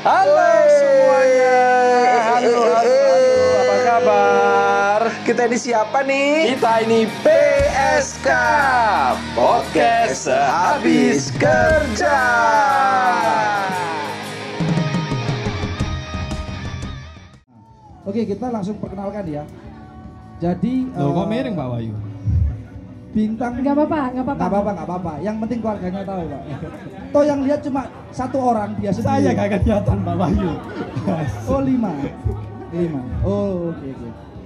Halo semuanya. Halo, apa kabar? Kita ini siapa nih? Kita ini PSK, Podcast Sehabis Kerja. Oke, kita langsung perkenalkan ya. Jadi Loh, kok miring Pak Wahyu? bintang Nggak apa-apa. nggak apa-apa. Yang penting keluarganya tahu, Pak. Toh yang lihat cuma satu orang dia sendiri. Saya gak kelihatan Pak Wahyu. Oh, lima. Oh, oke.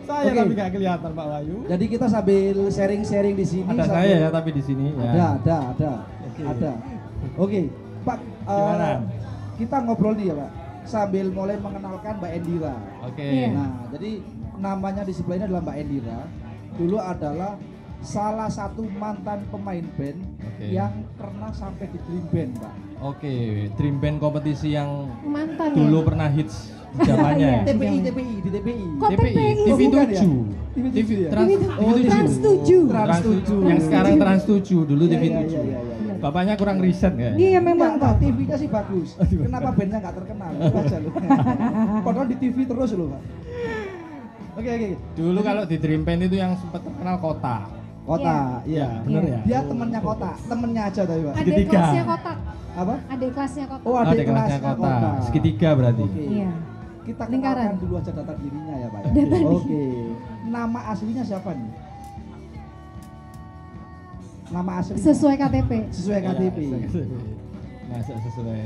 Saya Oke. tapi gak kelihatan Pak Wahyu. Jadi kita sambil sharing-sharing di sini. Ada sambil- saya ya tapi di sini ya. Ada. Oke, Pak. Gimana? Kita ngobrol nih ya, Pak. Sambil mulai mengenalkan Mbak Endira. Oke. Iya. Nah, jadi namanya di sebelah ini adalah Mbak Endira. Dulu adalah salah satu mantan pemain band Oke. yang pernah sampai di Dream Band, Pak. Oke, Dream Band kompetisi yang Mantan dulu ya? pernah hits zamannya. Iya. TPI, di TPI. Kok TPI, TPI? TV Bukan ya? 7. TV ya? Trans Oh, TV 7. Trans 7. Trans 7. Yang sekarang Trans 7, dulu TV 7. Iya. Bapaknya kurang riset kayaknya. Iya memang Enggak, Pak. TV-nya sih bagus. Kenapa bandnya nggak terkenal? Itu aja loh. Padahal di TV terus loh, Pak. Oke. Dulu kalau di Dream Band itu yang sempat terkenal Kota. Kota, iya. Bener Iya. ya? Dia temennya Kota, temennya aja tadi, Pak. Adik Segitiga. kelasnya kotak. Apa? Adik kelasnya kotak. Oh, Ada adik kelasnya Kota. Segitiga berarti. Oke. Iya. Kita Lingkaran. kenalkan dulu aja data dirinya ya, Pak. Ya? Data diri. Oke. Nama aslinya siapa nih? Nama aslinya? Sesuai KTP. Sesuai KTP. Masa sesuai.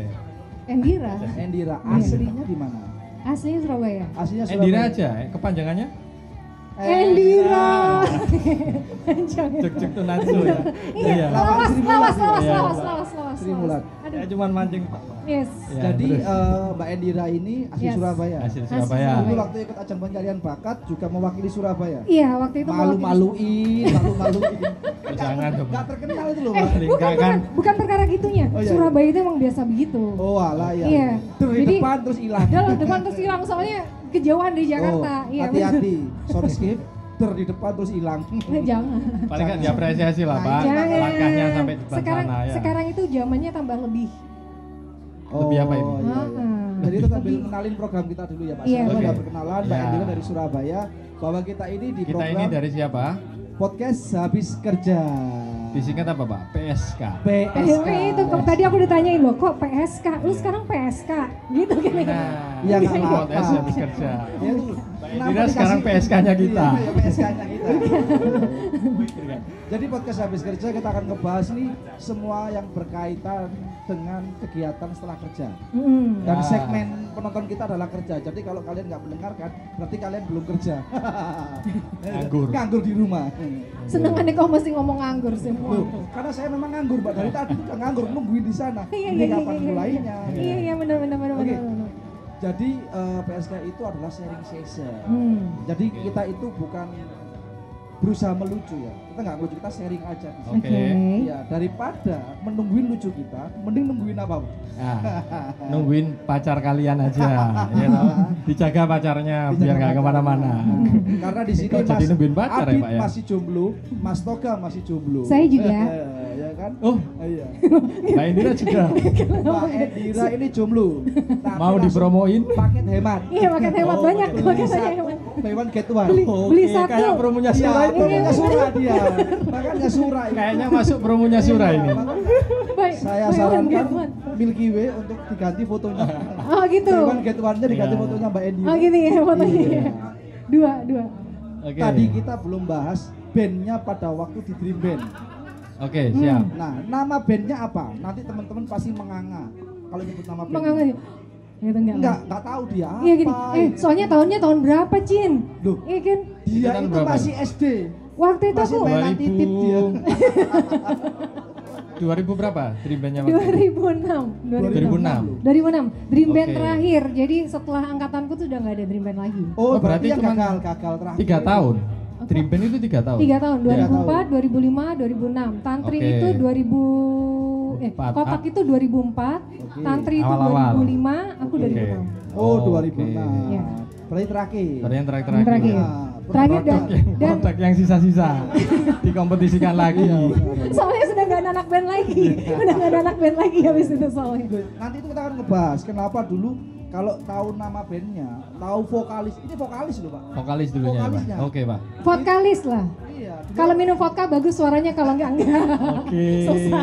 Endira. Endira, aslinya di mana? Aslinya Surabaya. Aslinya Endira Surabaya. aja, kepanjangannya? Endira. Jangan. Cek tuh Natsu ya. Iya. Lawan Sri Mulat ya? Lawas. Sri Mulat. Aduh. Ya cuman mancing Pak. Yes. Ya, Jadi terus. Mbak Endira ini asli Yes. Surabaya. Asli Asli Surabaya. Dulu Surabaya. waktu ikut ajang pencarian bakat juga mewakili Surabaya. Iya, waktu itu Malu-maluin. Jangan dong. Gak terkenal itu loh, Eh, Pak. bukan perkara gitunya. Oh, iya. Surabaya itu emang biasa begitu. Oh, alah ya. Iya. Terus di Jadi- depan terus hilang. Dalam depan terus hilang soalnya kejauhan dari Jakarta. Oh, Iya. hati-hati. Sorry skip. Di depan terus hilang. Jangan. Paling kan diapresiasi lah Pak. Jangan. Langkahnya sampai depan sekarang, sana ya. Sekarang itu zamannya tambah lebih. Lebih apa ini? Iya, iya. Ah. Jadi itu sambil kenalin program kita dulu ya Pak. Iya, Sebelum oke. kita perkenalan Mbak Iya. Endira dari Surabaya bahwa kita ini di Kita program ini dari siapa? podcast habis kerja. Disingkat apa Pak? PSK. PSK. Itu tadi aku ditanyain loh, kok PSK? Lu sekarang PSK? Gitu gini. Nah, Iya, nggak apa-apa. podcast habis kerja. Ya, itu, Mbak kenapa Endira sekarang dikasih- PSK-nya kita. Iya, PSK-nya kita. Jadi podcast habis kerja kita akan ngebahas nih semua yang berkaitan dengan kegiatan setelah kerja. Mm. Dan Ya. segmen penonton kita adalah kerja. Jadi kalau kalian nggak mendengarkan, berarti kalian belum kerja. Nganggur. Nganggur di rumah. Senengannya kau mesti ngomong nganggur semua. Loh, karena saya memang nganggur, Mbak. Dari tadi udah nganggur, nungguin di sana. Ini kapan mulainya? Iya benar. Oke. Jadi PSK itu adalah sharing session. Jadi kita itu bukan berusaha melucu ya. Kita nggak melucu, kita sharing aja. di sini. Oke. Iya, daripada menungguin lucu kita, mending nungguin apa? Nah, nungguin pacar kalian aja. Ya, toh. Dijaga pacarnya biar nggak kemana-mana. Karena di sini Kok jadi nungguin pacar ya, Adit Pak ya? masih jomblo, Mas Toga masih jomblo. Saya juga. Ya kan? Oh, Iya. Mbak Indira juga Mbak Endira ini jomblo. Tapi mau langsung dipromoin. paket hemat. Iya paket hemat Oh, banyak, paket paket Satu, hemat. buy one get one. Beli Oke, satu. kayak promonya Iya, Surah itu. promonya surah dia. Makanya surah ini. Kayaknya masuk promonya Surah ini. Baik, Saya buy one, sarankan get one. Milky Way untuk diganti fotonya. Oh gitu. Buy one get one-nya diganti Iya. fotonya Mbak Endira. Oh gitu ya fotonya. Iya. Dua. Oke. Tadi kita belum bahas bandnya pada waktu di Dream Band. Oke, siap. Nah, nama bandnya apa? Nanti teman-teman pasti menganga kalau nyebut nama band. Menganga. Gitu Enggak tahu dia apa. Iya gini. Soalnya tahunnya tahun berapa, Cin? Loh, Iya kan? dia Tahun itu berapa? masih SD. Waktu itu Masih aku mainan titip dia. 2000 berapa Dream Band-nya waktu itu? 2006. 2006. 2006. Dream Band Oke. terakhir. Jadi setelah angkatanku tuh udah nggak ada Dream Band lagi. Oh, Oh, berarti berarti yang cuman gagal terakhir. 3 tahun. Dream Band itu 3 tahun. 3 tahun, 2004, tahun. 2005, 2006. Tantri Oke. itu 2000 Empat. Kotak itu 2004, Oke. Tantri itu Awal-awal. 2005, aku Oke. 2006. Oh, Oke. 2006. Iya. Berarti terakhir. Baru yang terakhir. Terakhir. Nah, Terakhir produk dan Produk yang sisa-sisa dikompetisikan lagi. Iya, benar. soalnya sudah nggak ada anak band lagi, udah nggak ada anak band lagi habis itu soalnya. Nanti itu kita akan ngebahas kenapa dulu Kalau tahu nama bandnya, tahu vokalis. Ini vokalis loh Pak. Vokalis dulunya ya, Pak. Vokalisnya. Oke, Pak. Vokalis lah. Iya. Kalau minum vodka bagus suaranya, kalau enggak. Oke. Susah.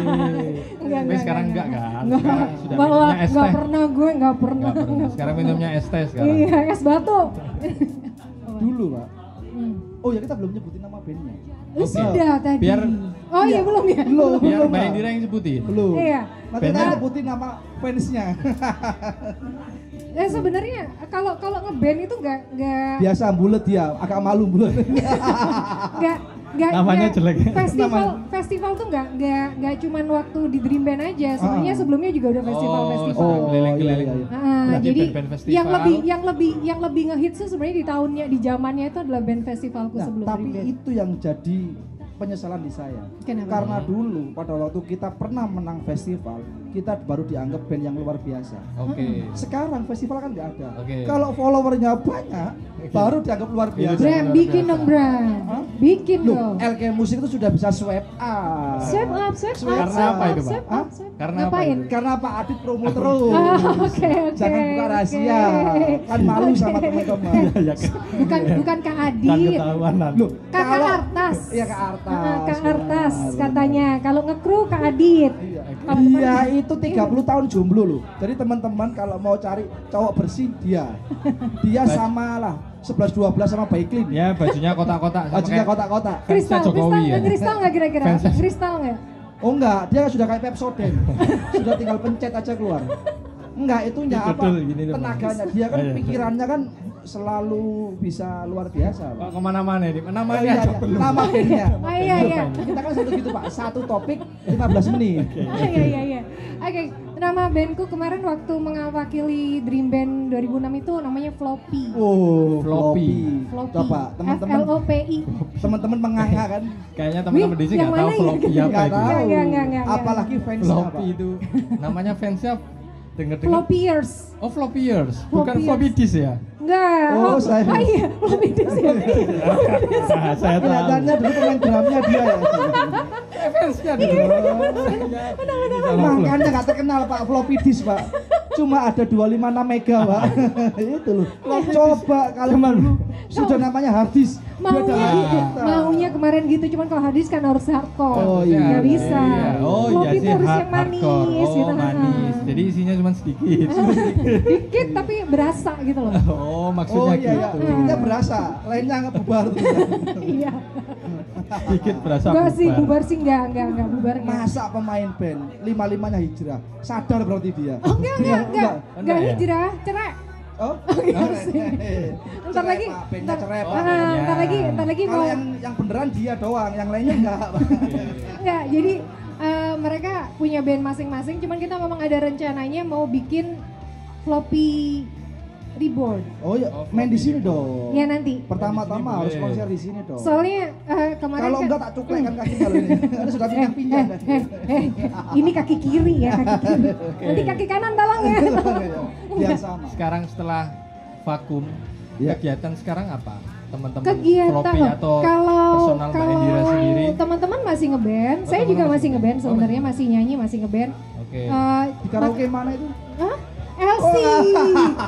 Tapi sekarang enggak kan? Enggak. Sekarang sudah Malah minumnya es enggak teh. pernah gue, enggak pernah. Nggak pernah. Sekarang minumnya es teh sekarang. Iya, es batu. Dulu Pak. Hmm. Oh ya kita belum nyebutin nama bandnya. Sudah tadi. Biar- Oh iya belum ya? Belum. Biar Belum, Mbak Pak. Indira yang sebutin. Belum. Iya. Nanti Bandnya- kita sebutin nama fansnya. Sebenarnya kalau ngeband itu enggak Biasa bulet dia, agak malu bulet. enggak Namanya jelek. Festival tuh enggak cuman waktu di Dream Band aja. Sebenarnya sebelumnya juga udah festival-festival. sudah keliling-keliling. iya. Berarti Jadi band-band festival. yang lebih ngehits tuh sebenarnya di zamannya itu adalah band festivalku Nah, sebelum tapi Dream Band. itu yang jadi penyesalan di saya. Kenapa? Karena dulu pada waktu kita pernah menang festival, kita baru dianggap band yang luar biasa. Oke. Sekarang festival kan nggak ada. Oke. Kalau followernya banyak, baru dianggap luar biasa. Itu Bram, luar bikin biasa. dong Bram. Hah? Bikin Loh, dong. LK Musik itu sudah bisa swipe up. Swipe up, swipe up. Karena swipe apa up, itu, Pak? swipe Hah? up, swipe up. Karena apa Ngapain? itu? Karena Pak Adit promo terus. Oke. Jangan buka rahasia. Kan malu sama teman-teman. Ya kan. Bukan Kak Kan Adi. ketahuanan. Loh, Kakak Artas. Iya Kak Artas. Kak Artas benar, katanya. Kalau ngekru Kak Adit. Iya. Kalau Dia teman- itu 30 tahun jomblo loh. Jadi teman-teman kalau mau cari cowok bersih dia. Dia sama lah 11-12 sama Baiklin. Ya bajunya kotak-kotak. sama Bajunya kayak kotak-kotak. Kristal, Jokowi ya. kristal nggak kira-kira? Fansnya. Kristal nggak? Oh enggak, dia sudah kayak Pepsodent. Sudah tinggal pencet aja keluar. Enggak, itunya apa? Didodol gini tuh, Bang. Tenaganya dia kan Oh, iya. pikirannya kan selalu bisa luar biasa, Pak. Pak kemana-mana ini? Oh, Namanya iya, aja iya. belum. Nama bandnya. Oh iya iya. Kita kan satu gitu Pak, satu topik 15 menit. Iya. Oke, nama bandku kemarin waktu mewakili Dream Band 2006 itu namanya Floppy. Oh, Floppy. Floppy. Coba teman-teman FLOPI. teman-teman menganga kan? Kayaknya teman-teman di sini yang nggak tahu mana ya? floppy apa Nggak itu. tahu. Nggak. Apalagi fansnya Pak. Floppy itu namanya fansnya dengar-dengar. Floppiers. Oh floppiers, bukan Floppiers. floppy disk ya? Enggak. Oh, saya. Oh iya, floppy disk ya. Nah, saya tahu. Kelihatannya dulu pemain drumnya dia ya. Fansnya dulu. Makanya nggak terkenal Pak floppy disk Pak. Cuma ada 256 mega Pak. Itu loh. Coba kalau dulu sudah namanya hard disk. Maunya kemarin gitu, cuman kalau hadis kan harus hardcore. Oh, iya. Nggak bisa. Oh iya Floppy sih itu harus yang manis hardcore. Oh gitu. manis. Jadi isinya cuma sedikit. Dikit tapi berasa gitu loh. Oh Oh maksudnya iya, iya. gitu. Dia berasa, lainnya ngebubar. Iya. Sedikit berasa Enggak sih, bubar. bubar sih enggak bubar enggak. Masa pemain band 5-5-nya hijrah, sadar berarti dia. Oh enggak Enggak ya? hijrah, cerai. Oh, Iya sih. Ntar Cerai, lagi, Pak. Bandnya cerai Pak. ntar lagi Kalau mau yang beneran dia doang, yang lainnya enggak Pak. enggak. Jadi mereka punya band masing-masing, cuman kita memang ada rencananya mau bikin Floppy Reborn. Oh ya, main di sini dong. Ya nanti. Pertama-tama Di harus sini konser di sini dong. Soalnya kemarin Kalau enggak tak cuklek kan kakinya loh ini. Ini sudah pinjam-pinjam. ini kaki kiri ya, kaki kiri. Nanti kaki kanan tolong ya. Biar sama. Sekarang setelah vakum, Ya. kegiatan sekarang apa? Teman-teman Kegiatan floppy atau kalau personal Mbak Indira sendiri? teman-teman masih ngeband, Oh, saya juga teman-teman masih ngeband masih- sebenarnya, masih nyanyi, masih ngeband. Oke. Di karaoke mana itu? Hah? LC,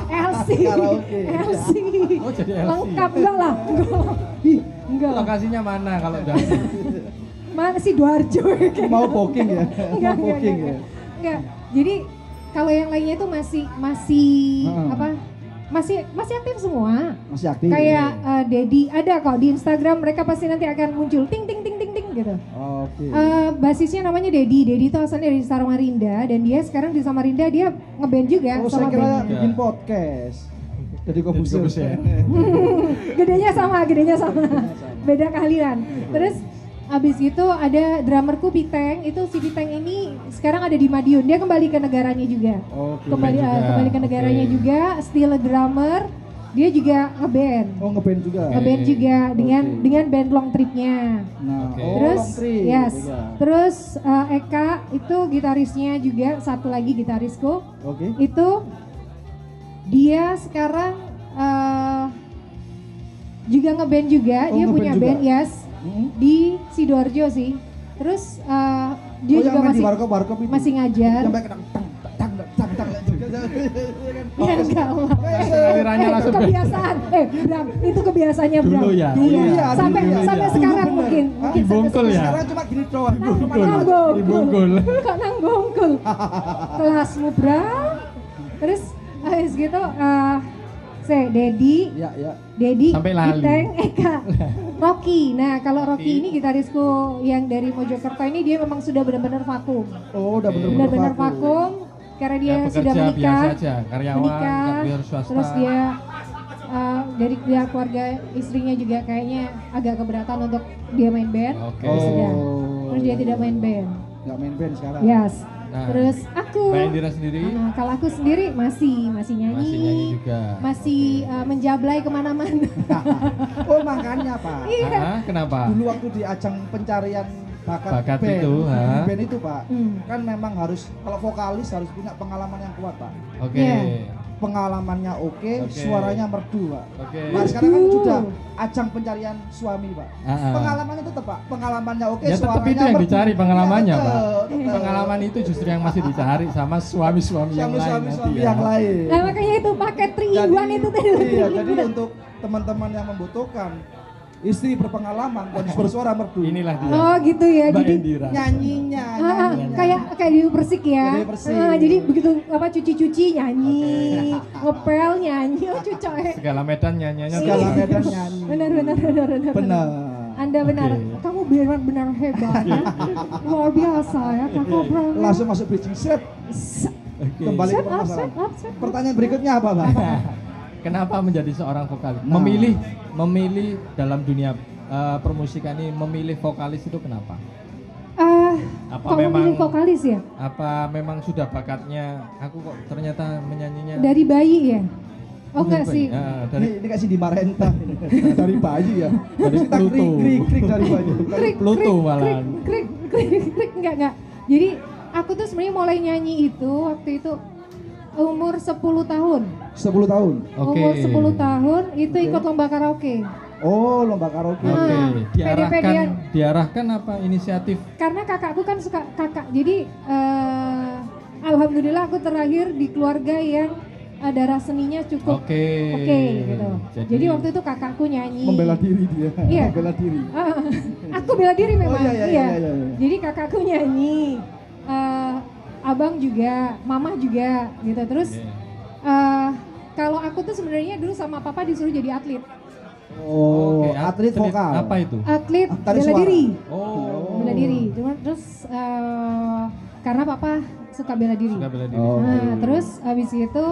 LC, Karaoke. LC. Oh jadi LC. Lengkap enggak lah? Enggak lah. Lokasinya mana kalau udah? Mana sih Doarjo? Mau booking ya? Enggak, Mau booking ya? Enggak. Jadi kalau yang lainnya itu masih Heeh. apa? Masih aktif semua. Masih aktif. Kayak Dedi ada kok di Instagram, mereka pasti nanti akan muncul ting ting ting ting ting gitu. Oke. Basisnya namanya Dedi. Dedi itu asalnya dari Samarinda dan dia sekarang di Samarinda dia ngeband juga Oh, saya sama kira bandnya. bikin podcast. Jadi komposer. Gedenya sama. Beda keahlian. Terus abis itu ada drummerku Piteng, itu si Piteng ini sekarang ada di Madiun. Dia kembali ke negaranya juga. Oke. Kembali ke negaranya Oke. juga, still a drummer. Dia juga ngeband. Oh, ngeband juga. Ngeband juga Oke. dengan band long tripnya. Nah, Oke. oh, Terus long trip. yes. Iya. Terus Eka itu gitarisnya juga, satu lagi gitarisku. Oke. Itu dia sekarang juga ngeband juga, Oh, dia ngeband punya juga. band yes di Sidoarjo sih. Terus dia Oh, juga yang main di masih warkop itu. masih ngajar. Sampai kedang tang tang tang tang tang. Ya enggak lah. Alirannya Itu langsung kebiasaan. Bram, itu kebiasaannya Bram. Dulu ya? Dulu Iya. ya, Sampai dulu ya. sampai Dulu sekarang bener. mungkin. Hah? Mungkin sampai Dibungkul ya? Sekarang cuma gini doang. Nanggongkul. Dibungkul. Kok nanggongkul? Kelasmu Bram. Terus habis gitu Dedi, Ya. Dedi, Sampai lali. Iteng, Eka, Rocky. Nah kalau Rocky ini gitarisku yang dari Mojokerto ini dia memang sudah benar-benar vakum. Oh, udah Benar-benar vakum karena dia Ya, sudah bekerja menikah. biasa aja, karyawan, menikah, karyawan swasta. terus dia dari pihak keluarga istrinya juga kayaknya agak keberatan untuk dia main band. Oke. Terus sudah. Oh, Terus dia iya, tidak iya. main band. Nggak main band sekarang. Yes. Nah, Terus aku. Mbak Indira sendiri Kalau aku sendiri masih nyanyi. masih nyanyi juga. Masih menjablay kemana-mana. Oh, makanya Pak. Iya. Kenapa? Dulu waktu di ajang pencarian bakat Bakat band, itu, ha? band itu Pak, Hmm. kan memang harus, kalau vokalis harus punya pengalaman yang kuat Pak. Oke. Iya. Pengalamannya oke, Oke. suaranya merdu Pak. Oke. Nah sekarang kan Merdu. sudah ajang pencarian suami Pak. Pengalamannya tetap Pak, pengalamannya oke, Ya tetap suaranya itu yang merdu. dicari pengalamannya, Ya, Pak. tetep. Pengalaman itu justru yang masih dicari sama suami-suami yang lain nanti Suami-suami ya. yang lain. Nah makanya itu paket 3-in-1 itu tadi. Iya, jadi untuk teman-teman yang membutuhkan istri berpengalaman dan bersuara merdu. Inilah dia. Oh gitu ya. Mbak Jadi Indira. nyanyinya. kayak di Persik ya. Di Persik. Jadi begitu cuci-cuci nyanyi, ngepel nyanyi, cucok. Segala medan nyanyiannya Segala tuh. medan nyanyi. Benar. Benar. Anda benar. Oke. Kamu benar-benar hebat. Ya. Luar biasa ya Kakak Bram. Langsung masuk bridging set. Oke. Kembali ke Set up, permasalahan. set up. Pertanyaan berikutnya apa, Bang? Kenapa menjadi seorang vokalis? Nah. Memilih dalam dunia permusikan ini memilih vokalis itu kenapa? Apa Kok memang memilih vokalis ya? Apa memang sudah bakatnya? Aku kok ternyata menyanyinya Dari bayi ya? Oh Dari enggak bayi. sih. Dari Ini kasih di Marenta dari bayi ya. Dari Kita Pluto. krik dari bayi. Krik, Pluto krik, malahan. krik, enggak. Jadi aku tuh sebenarnya mulai nyanyi itu waktu itu umur 10 tahun. 10 tahun. Oke. Umur 10 tahun itu Oke. ikut lomba karaoke. Oh, lomba karaoke. Oke, Ah, pede-pedean. diarahkan apa inisiatif? Karena kakakku kan suka kakak. Jadi alhamdulillah aku terlahir di keluarga yang darah seninya cukup Oke. gitu. Jadi waktu itu kakakku nyanyi. Membela diri dia. Iya. Membela diri. Aku bela diri memang. Oh, iya. Jadi kakakku nyanyi, abang juga, mama juga gitu. Terus kalau aku tuh sebenarnya dulu sama papa disuruh jadi atlet. Oh, Oke, atlet vokal. Apa itu? Atlet Tari bela suara. diri. Oh. Bela diri. Cuman terus karena papa suka bela diri. Suka bela diri. Oh. Nah, terus habis itu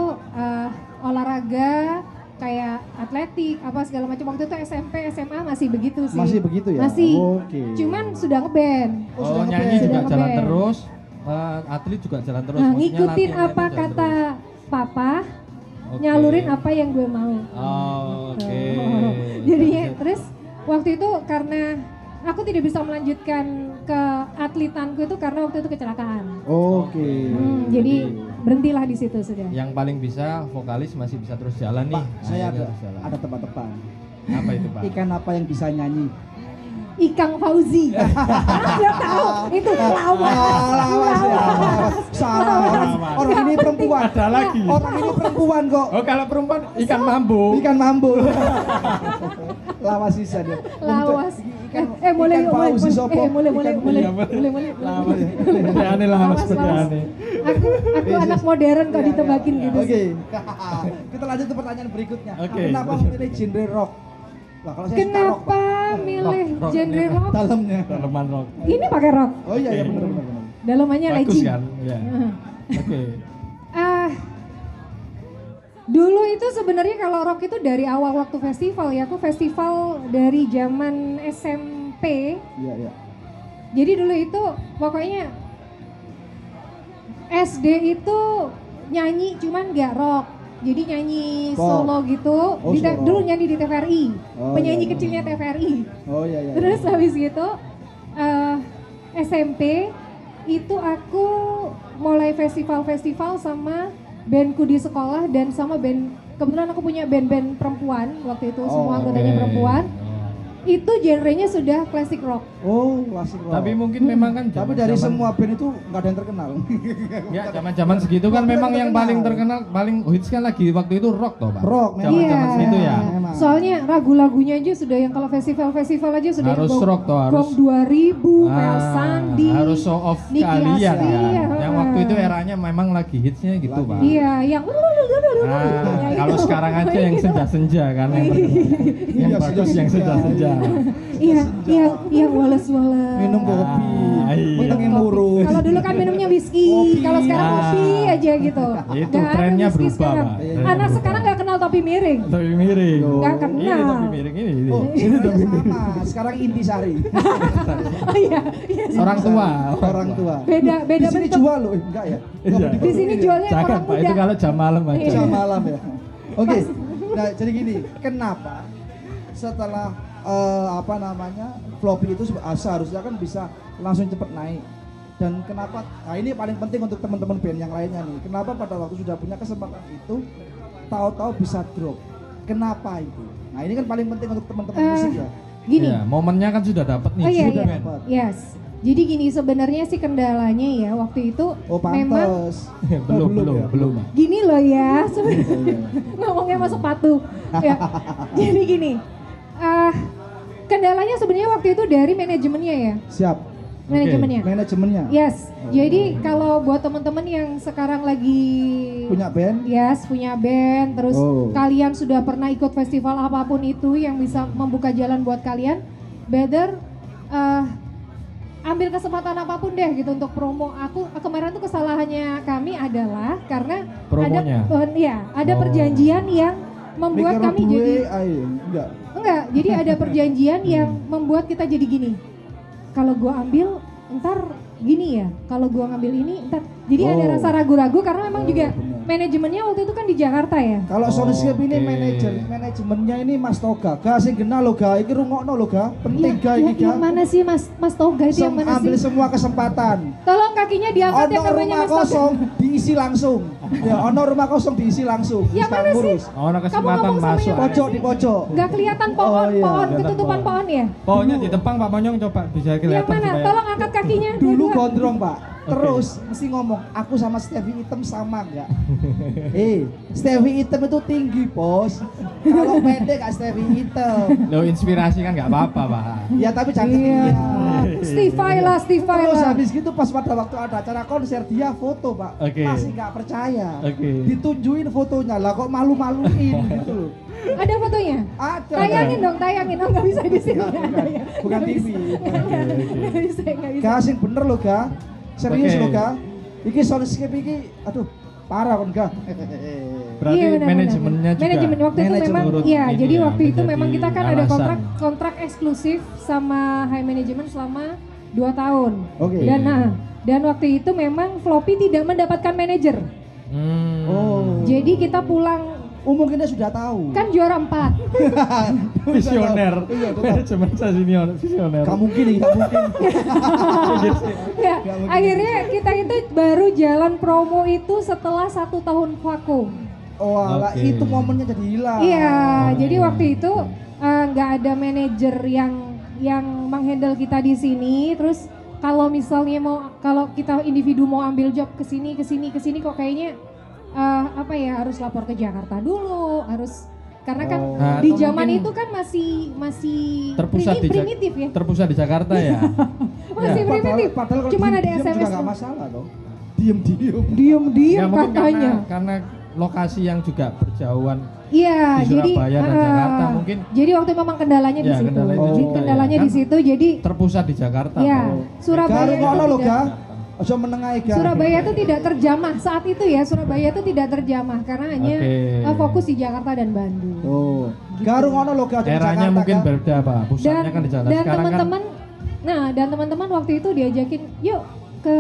olahraga kayak atletik apa segala macam. Waktu itu SMP, SMA masih begitu sih. Masih begitu ya? Masih. Oke. Cuman sudah ngeband. Oh, sudah nyanyi ngeband. juga Sudah jalan ngeband. terus. Atlet juga jalan terus. Nah, Maksudnya ngikutin latihannya apa jalan kata terus. papa, Oke. nyalurin apa yang gue mau. Oh, oke. Jadinya terus waktu itu karena aku tidak bisa melanjutkan ke atletanku itu karena waktu itu kecelakaan. Oke. Jadi berhentilah di situ sudah. Yang paling bisa vokalis masih bisa terus jalan nih. Pak, saya Akhirnya ada terus jalan. ada tebak-tebakan. Apa itu, Pak? Ikan apa yang bisa nyanyi? Ikang Fauzi. Dia tahu itu lawas. Lawas ya. Salah. Orang ini perempuan. Ada lagi. Orang ini perempuan kok. Oh, kalau perempuan ikan mambo. Ikan mambo. Lawas sisa dia. Lawas. Ikan mulai ikan Fauzi sopo. mulai. Iya, Mulai. Seperti aneh lah, Lawas, seperti lawas. aneh. Aku anak modern kok Iya, ditebakin iya. gitu. Oke. Kita lanjut ke pertanyaan berikutnya. Oke. Kenapa memilih genre rock? Nah, kalau saya suka rock, Kenapa Pak. milih Rock. genre rock? Dalamnya. Daleman rock. Ini pakai rock. Oh iya ya benar. Dalamannya Bagus leci. kan? Iya. Oke. Dulu itu sebenarnya kalau rock itu dari awal waktu festival ya. Aku festival dari zaman SMP. Iya. Jadi dulu itu pokoknya SD itu nyanyi cuman nggak rock. Jadi nyanyi Pop. solo gitu. Oh, solo. Dulu nyanyi di TVRI. Oh, Penyanyi iya. kecilnya TVRI. Oh iya. Terus habis gitu SMP itu aku mulai festival-festival sama bandku di sekolah dan sama band, kebetulan aku punya band-band perempuan waktu itu, semua anggotanya oke. perempuan. itu genrenya sudah classic rock. Oh, klasik rock. Tapi mungkin memang kan Tapi dari semua band itu nggak ada yang terkenal. ya zaman-zaman segitu kan memang yang paling terkenal, paling hits kan lagi waktu itu rock toh, Pak. Rock, memang. Zaman-zaman Iya. segitu ya. Memang. Soalnya lagu-lagunya aja sudah yang kalau festival-festival aja sudah Harus yang rock toh, harus. Gong 2000, Mel Sandi. Harus show off Nicky kalian Astri, ya. ya. Yang waktu itu eranya memang lagi hitsnya gitu, Pak. Iya, yang Nah, kalau sekarang aja yang senja-senja kan yang Iya, bagus yang senja-senja. Iya, Wallace. Minum kopi, iya. menengin murung. Kalau dulu kan minumnya whisky, Kopi. kalau sekarang Ah. kopi aja gitu. Itu Nggak ada trennya whisky berubah, sekarang. Pak. Iya, Anak berubah. sekarang nggak kenal topi miring. Topi miring. Nggak Ini kenal. topi miring ini. Oh, ini udah sama. Sekarang intisari. Oh iya. Orang tua. Orang tua. Beda Di sini bentuk. jual loh, enggak ya? Iya. Di sini jualnya Jangan, orang Pak, itu muda. kalau jam malam aja. Iya. Jam malam ya. Oke. Nah, jadi gini, kenapa setelah floppy itu seharusnya kan bisa langsung cepet naik. Dan kenapa? Nah, ini paling penting untuk teman-teman band yang lainnya nih. Kenapa pada waktu sudah punya kesempatan itu tahu-tahu bisa drop? Kenapa itu? Nah, ini kan paling penting untuk teman-teman musik ya. Gini. Iya, momennya kan sudah dapat nih. Oh iya, sudah, iya. men. dapat. Yes. Jadi gini sebenarnya sih kendalanya ya waktu itu Oh, memang pantes. belum, ya? belum. Pak. gini loh ya sebenarnya ngomongnya masuk sepatu ya. Jadi gini kendalanya sebenarnya waktu itu dari manajemennya ya, Siap. manajemennya. Manajemennya Yes. Jadi kalau buat teman-teman yang sekarang lagi punya band. punya band, terus Oh. kalian sudah pernah ikut festival apapun itu yang bisa membuka jalan buat kalian, better ambil kesempatan apapun deh gitu untuk promo. Aku kemarin tuh kesalahannya kami adalah karena Promonya? ada Oh. perjanjian yang membuat Mikir kami duwe, jadi ayo, enggak. jadi ada perjanjian yang membuat kita jadi gini. Kalau gua ambil ntar gini ya, kalau gua ngambil ini ntar jadi ada Oh. rasa ragu-ragu karena memang Oh, juga benar. manajemennya waktu itu kan di Jakarta ya. Kalau Soundscape ini Oke. manajemennya ini Mas Toga. Ga sing genah lho ga, iki rungokno lho ga. Penting ga iki ga. Yang mana sih Mas Toga itu yang mana Ambil sih? semua kesempatan. Tolong kakinya diangkat yang Ono namanya rumah Mas Toga. kosong diisi langsung. Ya, ono rumah kosong diisi langsung. Yang Bisa mana sih? ngurus. Oh, ada kesempatan ngomong sama masuk. yang Pojok di pojok. Gak kelihatan pohon, Oh, iya. ketutupan pohon ya. Pokoknya ditepang Pak Monyong coba bisa Yang kelihatan mana? supaya- Tolong angkat kakinya. Dulu dua-dua. gondrong, Pak. Terus mesti ngomong, aku sama Stevie Item sama enggak? Stevie Item itu tinggi, Bos. Kalau pendek gak Stevie Item. Loh, inspirasi kan nggak apa-apa, Pak. Ya tapi jangan Iya. ketinggian. Steve Vai lah. Terus habis gitu pas pada waktu ada acara konser dia foto, Pak. Oke. Masih nggak percaya. Oke. Ditunjukin fotonya lah kok malu-maluin gitu loh. Ada fotonya? Ada. Tayangin dong, tayangin. Oh nggak bisa di sini. Bukan TV. Nggak bisa, nggak bisa. Ga sing bener loh, Ga. Serius Oke. loh, Ga. Iki Soundscape iki aduh parah kan, Ga. Berarti Iya, benar, manajemennya benar. juga. Manajemen waktu itu Manajemen memang, turut iya. ini Jadi ya, waktu itu menjadi memang kita kan ada alasan. kontrak eksklusif sama High Management selama 2 tahun. Oke. Dan waktu itu memang Floppy tidak mendapatkan manajer. Oh. Jadi kita pulang Mungkin dia sudah tahu. kan juara 4. Visioner. Iya, tetap. Manajemen saya senior, visioner. Gak mungkin nih, gak mungkin. Nggak, akhirnya kita itu baru jalan promo itu setelah 1 tahun vakum. Oh, alah, Oke. itu momennya jadi hilang. Iya, Oke. jadi waktu itu nggak ada manajer yang menghandle kita di sini. Terus kalau misalnya kalau kita individu mau ambil job ke sini kok kayaknya harus lapor ke Jakarta dulu, harus karena kan Nah, di atau zaman mungkin itu kan masih terpusat di primitif ya. terpusat di Jakarta ya. Masih primitif. Padahal kalau Cuman ada diem-diem SMS juga gak tuh. masalah dong. Diem-diem. Diem-diem Ya, mungkin katanya. karena lokasi yang juga berjauhan Iya, di jadi Surabaya dan Jakarta mungkin. Jadi waktu itu memang kendalanya di Ya, situ. kendalanya itu Jadi juga kendalanya ya, di kan? situ. Jadi terpusat di Jakarta. ya, Pak. Surabaya Garu itu ngono lho, tidak- Ga. Aja menengahi, Ga. Surabaya itu tidak terjamah saat itu ya. Surabaya itu tidak terjamah karena hanya Oke. fokus di Jakarta dan Bandung. Oh. Garu ngono lho, Ga. di Eranya Jakarta, mungkin Ga. berbeda, Pak. Pusatnya kan di Jakarta. dan Sekarang kan teman-teman, dan teman-teman waktu itu diajakin, yuk ke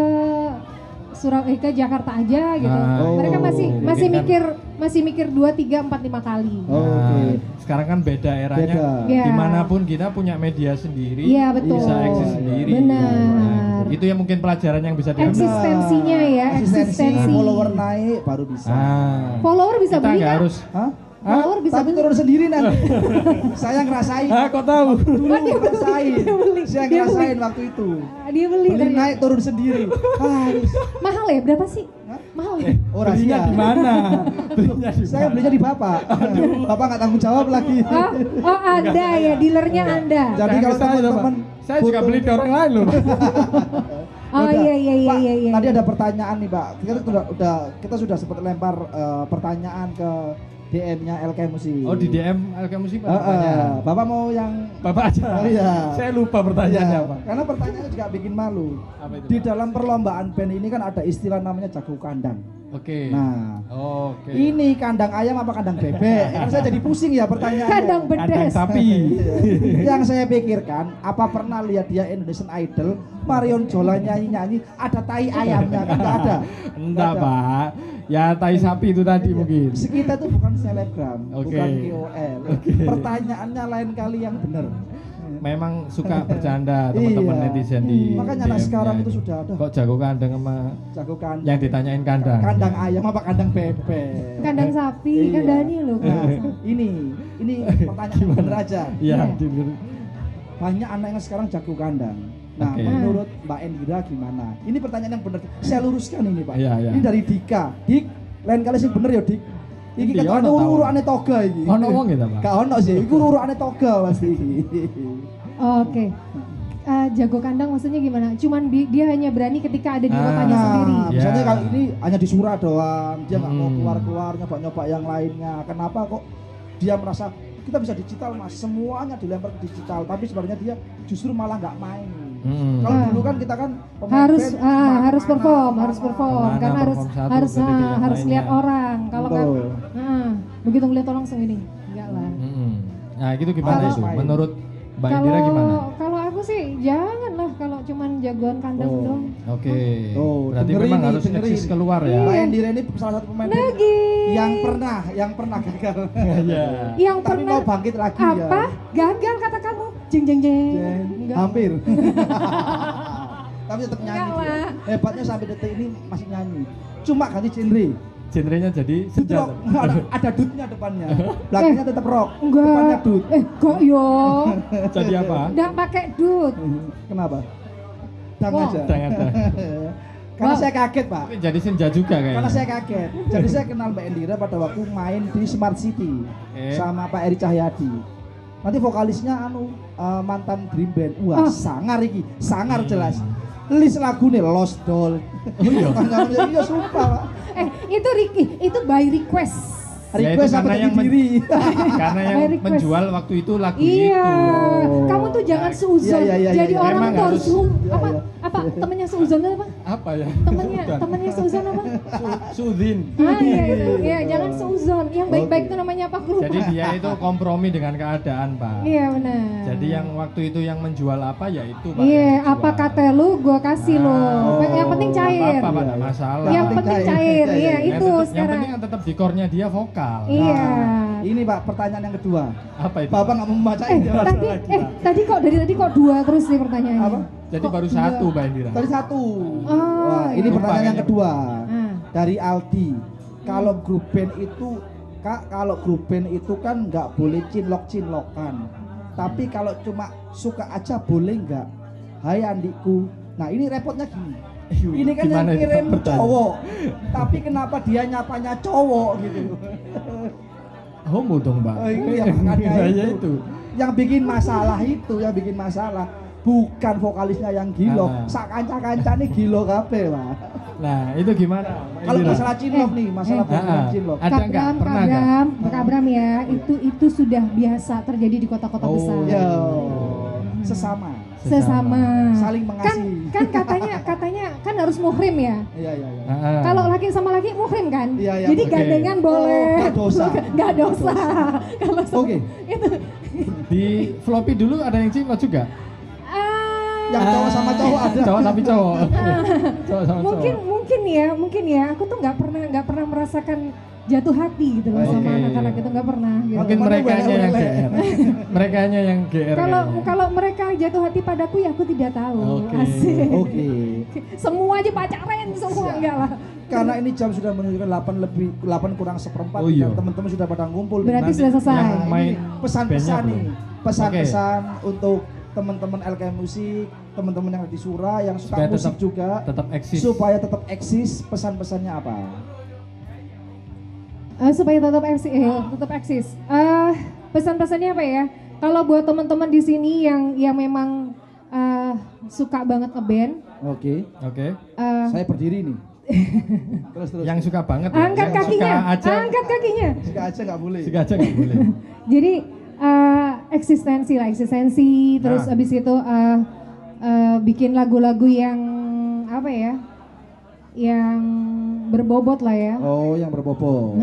ke Jakarta aja gitu. Nah, Mereka itu. masih Mungkin masih mikir 2, 3, 4, 5 kali. Oh, Nah, oke. sekarang kan beda eranya. Beda. Ya. Dimanapun kita punya media sendiri, Iya, betul. bisa eksis sendiri. Benar. Nah, itu yang mungkin pelajaran yang bisa diambil. Eksistensinya ya, Asistensi, eksistensi. follower naik baru bisa. Ah, Follower bisa kita beli nggak nggak? harus Hah? Follower bisa Tapi beli. turun sendiri nanti. Saya ngerasain. Kok tahu? Dulu Oh, dia beli, ngerasain. dia beli, Saya dia ngerasain beli. waktu itu. Dia beli Beli ternyata. naik turun sendiri. Harus. Mahal ya? Berapa sih? Hah? Mahal ya? Oh, Belinya rahasia. di mana? Belinya di Saya belinya di Bapak. Bapak nggak tanggung jawab lagi. Oh Anda ya, dealernya Anda. Jadi Jangan kalau ke saya, teman-teman Pak. Saya juga butuh- beli di orang lain loh. Oh Udah. iya iya iya Pak, iya iya. Tadi ada pertanyaan nih, Pak. Kita sudah sempat lempar pertanyaan ke DM-nya LK Musi. Oh di DM Alkemusi Pak. Bapak mau yang Bapak aja. Oh, iya. Saya lupa pertanyaannya Iya, Pak. karena pertanyaannya juga bikin malu. Apa itu, Di Pak? dalam perlombaan band ini kan ada istilah namanya jago kandang. Oke. Nah, Oke. ini kandang ayam apa kandang bebek? Kan saya jadi pusing ya pertanyaannya. Kandang Kandang bedes. sapi. Yang saya pikirkan, apa pernah lihat dia Indonesian Idol, Marion Jola nyanyi-nyanyi, ada tai ayamnya kan nggak ada. Enggak Nggak ada. Pak. Ya tai sapi itu tadi mungkin. Kita tuh bukan selebgram, Oke. bukan KOL. Pertanyaannya lain kali yang benar. Memang suka bercanda teman-teman Iya. netizen di Makanya anak DM-nya sekarang ini. itu sudah ada. Kok jago kandang sama Jago kandang. yang ditanyain kandang. Kandang ayam apa kandang bebek? Kandang sapi, Iya. kan Dani loh. Nah, ini pertanyaan yang benar aja. Iya. Iya. Banyak anak yang sekarang jago kandang. Nah, Oke. menurut Mbak Endira gimana? Ini pertanyaan yang benar. Saya luruskan ini, Pak. Iya, iya. Ini dari Dika. Dik, lain kali sih bener ya, Dik. Iki Endi, kan ono ta, uru-urane toga iki. Ono wong gitu, Pak? Gak ono sih, iku uru-urane toga pasti. Oke. Jago kandang maksudnya gimana? Cuman dia hanya berani ketika ada di kotanya Ah. sendiri. Nah, misalnya Ya. kalau ini hanya di Surah doang, dia nggak mau Hmm. keluar-keluar nyoba-nyoba yang lainnya. Kenapa kok dia merasa kita bisa digital mas, semuanya dilempar ke digital, tapi sebenarnya dia justru malah nggak main. Hmm. Kalau Ah. dulu kan kita kan pemain harus band, harus mana, perform, mana, harus perform Kemana karena harus perform satu, harus ketika yang harus lainnya. lihat orang. Kalau kan Betul. begitu ngeliat orang langsung ini. Enggak lah. Nah, gitu gimana Harus itu? main. Menurut Mbak Indira gimana? Kalau aku sih janganlah kalau cuman jagoan kandang Oh. doang. Oke. Tuh, Berarti dengerin memang nih, harus dengerin. eksis keluar ya. Mbak Endira ini salah satu pemain band Lagi. yang pernah gagal. Iya. Yang Tapi pernah mau bangkit lagi apa? ya. Gagal kata kamu? Jeng jeng jeng. Enggak. Hampir. Tapi tetap nyanyi. Enggak dia. lah. Hebatnya sampai detik ini masih nyanyi. Cuma ganti genre. Genrenya jadi Dut senja. rock. Ada dutnya depannya. Belakangnya tetap rock. Enggak. Depannya dut. Kok yo? Jadi apa? Enggak pakai dut. Kenapa? Dang Wow. aja. Dang aja. Karena Wow. saya kaget, Pak. Tapi jadi senja juga kayaknya. Karena saya kaget. Jadi saya kenal Mbak Endira pada waktu main di Smart City sama Pak Eri Cahyadi. Nanti vokalisnya mantan Dream Band. Wah, Ah. sangar iki, sangar jelas. List lagu nih Lost Doll. Oh iya. Iya sumpah, Pak. Itu Ricky, itu by request. Ya, itu Request karena sampai yang ke diri. Karena yang By request. menjual waktu itu lagu Iya, itu. kamu tuh jangan seuzon. Iya, iya, iya, Jadi iya. orang Emang tuh harus harus. Iya, apa? iya. Apa temennya seuzon itu apa? Apa ya? Temennya seuzon apa? Sudin. Iya itu. Iya, jangan seuzon. Yang baik-baik Oke. itu namanya apa? Aku lupa. Jadi dia itu kompromi dengan keadaan, Pak. Iya benar. Jadi yang waktu itu yang menjual apa ya itu, Pak. Iya, yang apa dijual. kata lu gua kasih lo. Oh. Yang penting cair. Apa, Pak, enggak masalah. Yang penting penting cair. cair. Iya, Iya, iya. Yang itu penting- Yang sekarang. penting kan tetap di core-nya dia vokal. Iya. Nah, ini Pak pertanyaan yang kedua. Apa itu? Bapak nggak mau membacain ya? Tadi kok dari tadi kok dua terus nih pertanyaannya. Apa? Jadi Kok baru dua? satu, Mbak Indira. Tadi satu. Oh, Wah, ini iya. pertanyaan yang Lupa kedua Ah. dari Aldi. Kalau grup band itu, Kak, kalau grup band itu kan nggak boleh cinlok-cinlokan. Tapi kalau cuma suka aja boleh nggak? Hai Andiku. Nah ini repotnya gini. Ini kan Gimana yang itu kirim pertanyaan? cowok, tapi kenapa dia nyapanya cowok gitu? Homo dong, Mbak. Oh, itu ya makanya Iya, itu. Yang bikin masalah itu, yang bikin masalah bukan vokalisnya yang gilo, Ah. sak kanca-kancane gilo kabeh, Pak. Nah, itu gimana? Mbak Kalau Indira? masalah cinlok nih, masalah eh. bukan Ah, cinlok. ada nggak? Kabram, Pernah nggak? Kabram ya, itu sudah biasa terjadi di kota-kota Oh. besar. Ya, sesama, Sesama. saling Kan mengasihi. kan katanya kan harus muhrim ya. Iya, iya, iya. Ah. Kalau laki sama laki muhrim kan? Iya, iya, Jadi oke. gandengan boleh. Oh, nggak dosa. Nggak dosa. Kalau sama- Oke. itu Di floppy dulu ada yang cinlok juga? Yang cowok sama cowok ada. Cowok tapi cowok. Cowok sama mungkin cowok. mungkin ya aku tuh nggak pernah merasakan jatuh hati gitu loh sama Oke. anak-anak itu nggak pernah gitu. Mungkin Mana mereka yang wele-wele. GR. Mereka yang GR. Kalau kayaknya. kalau mereka jatuh hati padaku ya aku tidak tahu. Oke. Asik. Oke. Semua aja pacaran semua Siap. enggak lah. karena ini jam sudah menunjukkan 8 kurang seperempat. Oh iya. Dan teman-teman sudah pada ngumpul. Berarti Nanti sudah selesai. yang main pesan-pesan bandnya nih. belum? Pesan-pesan untuk teman-teman LKM Musik, teman-teman yang di Sura, yang suka Supaya musik juga. tetap eksis. Supaya tetap eksis, pesan-pesannya apa? Supaya tetap eksis. Pesan-pesannya apa ya? Kalau buat teman-teman di sini yang memang suka banget ngeband, Oke. Saya berdiri nih. terus. Yang suka banget angkat yang kakinya, suka aja, angkat kakinya. Suka aja nggak boleh. suka aja nggak boleh. Jadi eksistensi, terus Nah. abis itu bikin lagu-lagu yang apa ya, yang berbobot lah ya. Oh, yang berbobot.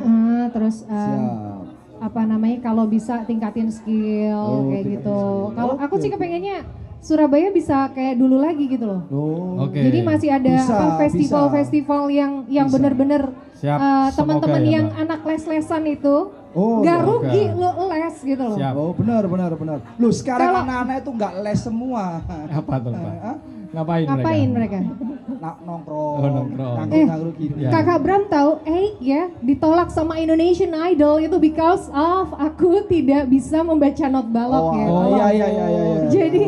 Terus Siap. apa namanya, kalau bisa tingkatin skill kayak tingkatin gitu. skill. Kalau aku Oke, sih kepengennya Surabaya bisa kayak dulu lagi gitu loh. Oh. Oke. Jadi masih ada Bisa, festival-festival yang Bisa. bener-bener Siap, teman-teman semoga ya, yang Mbak. anak les-lesan itu Oh, nggak iya. rugi lo les gitu loh. Siap. Oh, benar. Loh, sekarang Kalau- anak-anak itu nggak les semua. Apa tuh Pak? Hah? Ngapain mereka? Nongkrong. Oh, nongkrong. Nangkrut gitu. Ya. Kakak Bram tahu, ya ditolak sama Indonesian Idol itu because of aku tidak bisa membaca not balok ya. Iya. Jadi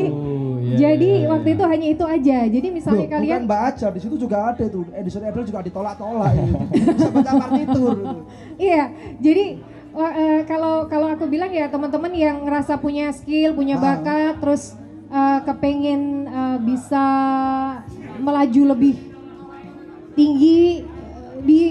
iya, iya. waktu itu hanya itu aja. Jadi misalnya Loh, kalian bukan Mbak Aja, di situ juga ada tuh. Edison Idol juga ditolak-tolak gitu. Bisa baca partitur gitu. iya, jadi kalau aku bilang ya teman-teman yang ngerasa punya skill, punya bakat, terus kepengen bisa melaju lebih tinggi,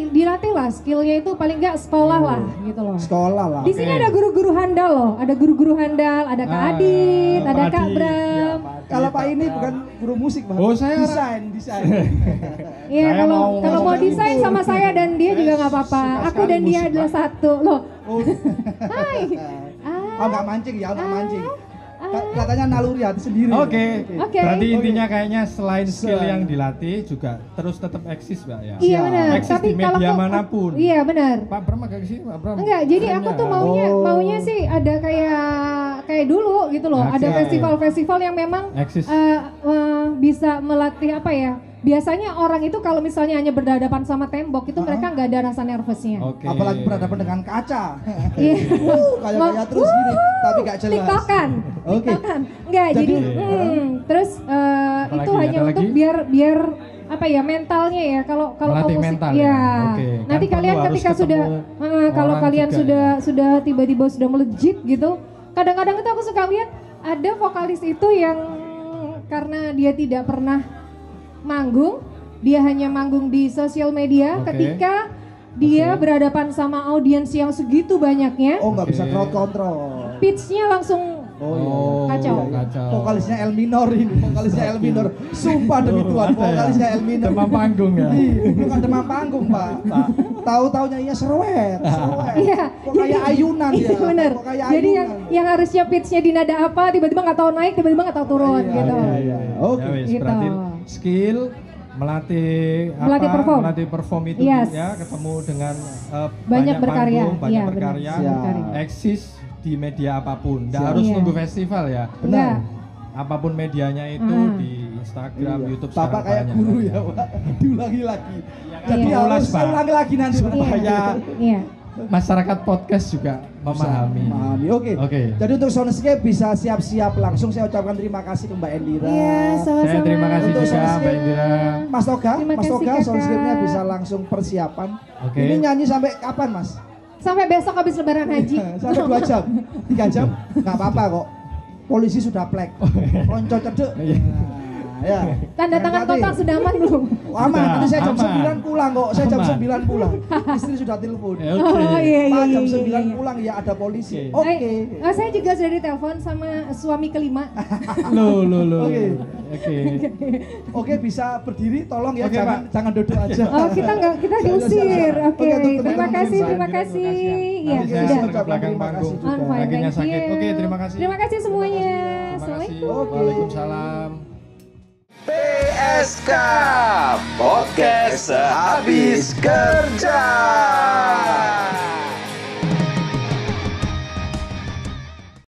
dilatih lah skillnya itu, paling nggak sekolah lah gitu loh. Sekolah lah. Di sini ada guru-guru handal loh, ada guru-guru handal, ada Kak Adit, ada Pak Kak Adit. Bram. Kalau Pak ini bukan guru musik, Pak. Oh, saya- desain. Iya, Saya kalau mau kalau mau ngomong desain gitu. sama saya dan dia juga nggak apa-apa. Suka Aku sekali dan dia musik, adalah Pak. satu loh. Oh, Hai. oh nggak mancing ya, nggak mancing. Katanya naluri hati sendiri. Oke. Oke. Berarti intinya kayaknya selain skill Selain- yang dilatih juga terus tetap eksis, Mbak ya. Iya benar. Eksis Tapi di kalau media kok- manapun. Iya benar. Pak Bram agak kesini, Pak Bram. Enggak, jadi aku tuh Kerennya. maunya sih ada kayak dulu gitu loh. Oke. Ada festival-festival yang memang Eksis. bisa melatih apa ya? Biasanya orang itu kalau misalnya hanya berhadapan sama tembok itu mereka nggak ada rasa nervousnya. Oke. Apalagi berhadapan dengan kaca. Iya. Kayak terus gini, tapi gak jelas. TikTokan. Oke. TikTokan. Enggak, jadi terus itu Apalagi, hanya ada untuk lagi? biar apa ya, mentalnya ya, kalau Melatih musik mental ya. ya? Oke. Nanti Kan kalian perlu harus ketika sudah ketemu kalau orang kalian juga sudah tiba-tiba sudah melejit gitu, kadang-kadang itu aku suka lihat ada vokalis itu yang karena dia tidak pernah manggung, dia hanya manggung di sosial media. Oke. Ketika dia berhadapan sama audiens yang segitu banyaknya, Oh, nggak bisa Oke. crowd control. pitch-nya langsung Oh, Kacau. kacau. Vokalisnya El Minor ini, vokalisnya El Minor. Sumpah demi Tuhan, Ada ya? vokalisnya El Minor. Demam panggung ya. Bukan demam panggung, Pak. Tahu-tahu nyanyinya serwet. Iya. Kok kayak ayunan Iya ya. bener. Kok kayak Jadi ayunan. yang harusnya pitch-nya di nada apa, tiba-tiba nggak tahu naik, tiba-tiba nggak tahu turun Iya, gitu. iya. Oke. Ya wis, Gitu. berarti skill melatih Melatih perform. melatih perform itu Yes. ya, ketemu dengan Banyak berkarya. panggung, banyak Iya, benar. berkarya, Siap. eksis di media apapun. Nggak Siap. harus Iya. nunggu festival ya. Enggak. Apapun medianya itu Ah. di Instagram, Iya. YouTube Bapak sekarang kayak banyak guru banget ya, Pak. Diulangi lagi. Jadi Iya. harus Pak. ulangi lagi nanti. Pak. Supaya Iya. masyarakat podcast juga memahami. Memahami. Oke. Oke. Jadi untuk Soundscape bisa siap-siap langsung. Saya ucapkan terima kasih ke Mbak Endira. Iya, sama-sama. Saya terima kasih Untuk juga Soundscape. Mbak Indira. Mas Toga, Terima Mas kasih, Toga, Kakak. Soundscape-nya bisa langsung persiapan. Oke. Ini nyanyi sampai kapan, Mas? Sampai besok habis lebaran haji. Sampai 2 jam, 3 jam, nggak apa-apa kok. Polisi sudah plek, loncat cedek. Iya. Nah, ya. Tanda tangan Berarti kotak sudah aman belum? aman, nanti saya jam Aman. 9 pulang kok. Saya jam Aman. 9 pulang. Istri sudah telepon. Ya, Oke. Oh iya iya Pak iya. jam iya, 9 iya. pulang ya ada polisi. Oke. Oke. Saya juga sudah ditelepon sama suami kelima. Loh. Oke. Oke. Oke, bisa berdiri tolong ya, Oke, jangan Pak. jangan duduk aja. Oh kita diusir. Oke. Oke, untuk Terima teman-teman kasih, yang terima lain, kasih. Nanti Ya saya sudah. antar ke belakang Terima kasih panggung. juga. I'm fine, Kakinya thank sakit. you. Oke, terima kasih. Terima kasih semuanya. Terima kasih. Assalamualaikum. Waalaikumsalam. PSK Podcast Sehabis Kerja.